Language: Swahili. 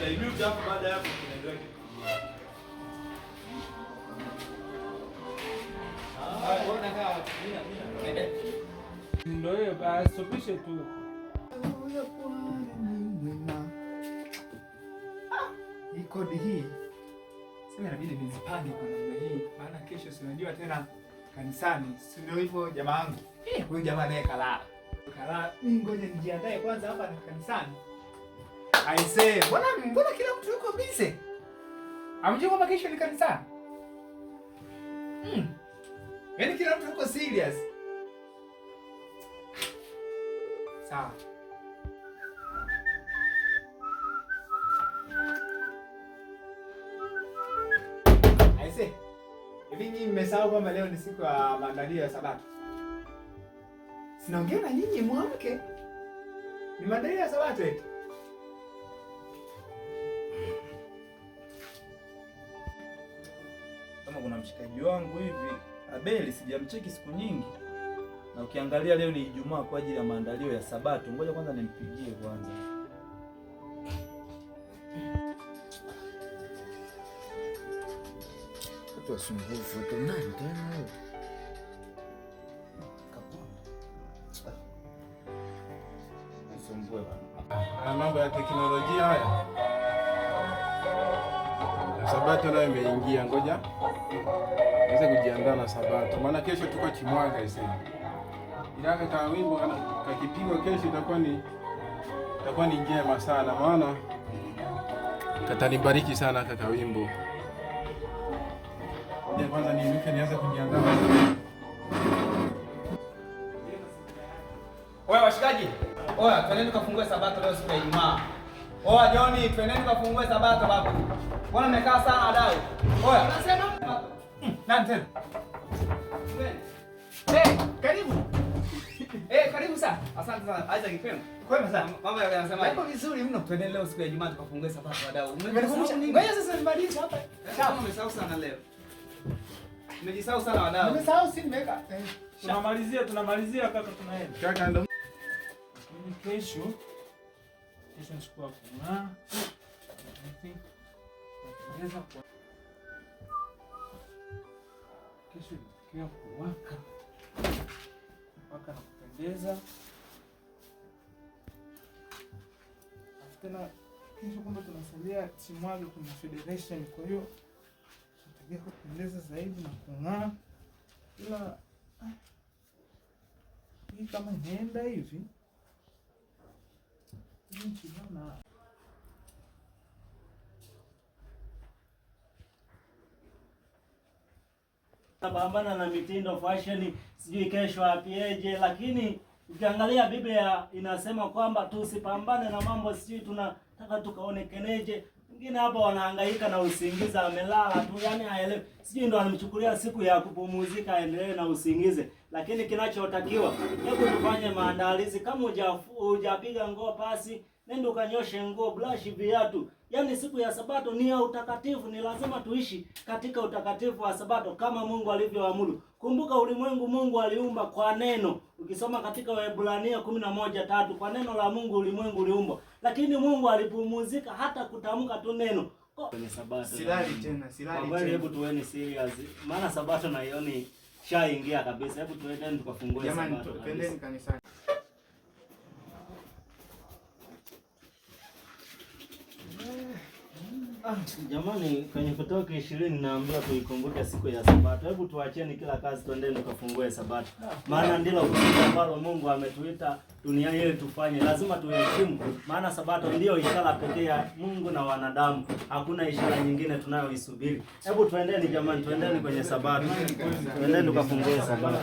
dilute hapo, baada ya hapo tunaendelea kitu. Ndio hiyo basi, sopishe tu. Hii kodi hii sasa inabidi nizipange kwa namna hii, maana kesho si unajua tena kanisani, si ndio hivyo jamaa wangu? Huyu jamaa naye kalala. Mimi ngoja nijiandae kwanza hapa na kanisani. Aisee, mbona kila mtu yuko busy? Amjua kwamba kesho ni kanisani? Yaani kila mtu yuko serious. Sawa. Aisee, hivi nyinyi mmesahau kwamba leo ni siku ya maandalio ya Sabato? Sinaongea na nyinyi muamke. Ni maandalio ya Sabato eti. Kama kuna mshikaji wangu hivi Abeli sijamcheki siku nyingi. Na ukiangalia leo ni Ijumaa kwa ajili ya maandalio ya Sabato. Ngoja kwanza nimpigie kwanza. Watu wasumbufu tu nani tena wewe? Usumbue bana. Haya mambo ya teknolojia haya. Sabato nayo imeingia, ngoja niweze kujiandaa na Sabato. Maana kesho tuko Chimwaga hivi. Ila kaka wimbo kakipigwa kesho itakuwa ni njema sana, maana katanibariki sana kaka wimbo. Ndio kwanza nianze kujiandaa. Oya washikaji. Oya, twendeni tukafungue Sabato leo siku ya Ijumaa. Oya Joni, twendeni tukafungue Sabato babu. Mbona mmekaa sana wadau? Oya, unasema? Nani tena? Karibu. Karibu sana. Asante sana. Isaac kwema. Kwema sana. Mambo yanasema yako vizuri mno. Twendeni leo siku ya Ijumaa tukafungue Sabato wadau. Umenikumbusha nini? Ngoja sasa nimalize hapa. Kama umesahau sana leo. Nimejisahau sana wadau. Nimesahau si nimeweka. Tunamalizia kaka, tunaenda. Kaka ndo kesho nchukua kuna naweza kwa kesho kia kuwaka na kupendeza. Tena kesho kwamba tunasalia Chimwaga kuna federation, kwa hiyo tutakia kupendeza zaidi na kung'aa. Ila hii kama inaenda hivi nchiona pambana na mitindo fashion, sijui kesho apieje, lakini ukiangalia Biblia inasema kwamba tusipambane na mambo sijui tunataka tukaonekeneje. Wengine hapa wanahangaika na usingizi, amelala tu, yani haelewi. Sijui ndo anamchukulia siku ya kupumzika aendelee na usingizi. Lakini kinachotakiwa, hebu tufanye maandalizi. Kama hujapiga nguo pasi, nenda ukanyoshe nguo, brush viatu. Yaani siku ya Sabato ni ya utakatifu, ni lazima tuishi katika utakatifu wa Sabato kama Mungu alivyoamuru. Kumbuka ulimwengu Mungu aliumba kwa neno. Ukisoma katika Waebrania 11:3, kwa neno la Mungu ulimwengu uliumbwa. Lakini Mungu alipumzika hata kutamka tu neno kwenye Sabato. Silali tena. Kwa hiyo hebu tuweni serious. Maana Sabato naioni shaingia kabisa. Hebu tuendeni tukafungue Sabato. Jamani, twendeni kanisani. Jamani, kwenye Kutoka 20 naambiwa tuikumbuke siku ya Sabato. Hebu tuacheni kila kazi, twendeni tukafungue Sabato. Maana ndilo kusudi ambalo Mungu ametuita duniani ili tufanye. Lazima tuheshimu, maana Sabato ndio ishara pekee ya Mungu na wanadamu. Hakuna ishara nyingine tunayoisubiri. Hebu twendeni jamani, twendeni kwenye Sabato. Twendeni tukafungue Sabato.